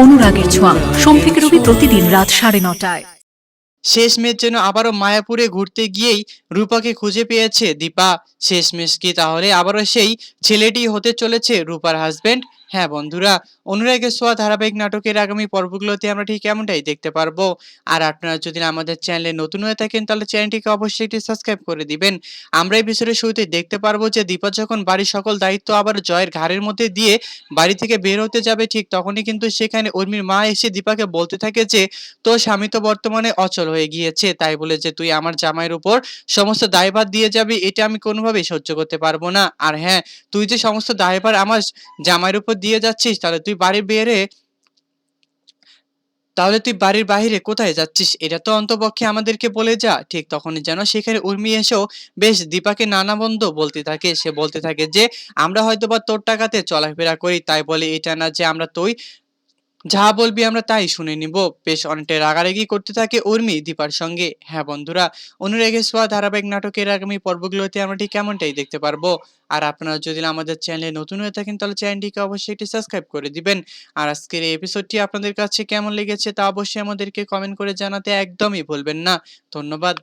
অনুরাগের ছোঁয়া সোম থেকে রবি প্রতিদিন রাত 9:30টায়। শেষমেশ যেন আবারও মায়াপুরে ঘুরতে গিয়েই রূপাকে খুঁজে পেয়েছে দীপা। শেষমেশ কি তাহলে আবারও সেই ছেলেটি হতে চলেছে রূপার হাজবেন্ড? হ্যাঁ বন্ধুরা, অনুরাগের ছোঁয়া ধারাবাহিক নাটকের আগামী পর্বগুলোতে আমরা ঠিক এমনটাই দেখতে পারবো। আর আপনারা যদি আমাদের চ্যানেলে নতুন হয়ে থাকেন তাহলে চ্যানেলটিকে অবশ্যই একটি সাবস্ক্রাইব করে দিবেন। আমরা এই বিষয়ে শুরুতে দেখতে পারবো যে দীপা যখন বাড়ির সকল দায়িত্ব আবার জয়ের ঘাড়ের মধ্যে দিয়ে বাড়ি থেকে বের হতে যাবে, ঠিক তখনই কিন্তু সেখানে উর্মির মা এসে দীপাকে বলতে থাকে যে তোর স্বামী তো বর্তমানে অচল হয়ে গিয়েছে, তাই বলে যে তুই আমার জামাইয়ের উপর সমস্ত দায়ভার দিয়ে যাবি এটা আমি কোনোভাবেই সহ্য করতে পারবো না। আর হ্যাঁ, তুই যে সমস্ত দায়ভার আমার জামাইয়ের উপর দিয়ে যাচ্ছিস, তাহলে তুই বাড়ির বাইরে কোথায় যাচ্ছিস এটা তো অন্তপক্ষে আমাদেরকে বলে যা। ঠিক তখনই যেন সেখানে উর্মি এসেও বেশ দীপাকে নানাবন্ধ বলতে থাকে। সে বলতে থাকে যে আমরা হয়তোবা তোর টাকাতে চলাফেরা করি, তাই বলে এটা না যে আমরা তুই যা বলবি আমরা তাই শুনে নিব। বেশ অনেকটা রাগারাগি করতে থাকে উর্মি দীপার সঙ্গে। হ্যাঁ বন্ধুরা, অনুরাগের ছোঁয়া ধারাবাহিক নাটকের আগামী পর্বগুলোতে আমরা ঠিক কেমনটাই দেখতে পারবো। আর আপনারা যদি আমাদের চ্যানেলে নতুন হয়ে থাকেন তাহলে চ্যানেলটিকে অবশ্যই একটি সাবস্ক্রাইব করে দিবেন। আর আজকের এই এপিসোডটি আপনাদের কাছে কেমন লেগেছে তা অবশ্যই আমাদেরকে কমেন্ট করে জানাতে একদমই ভুলবেন না। ধন্যবাদ।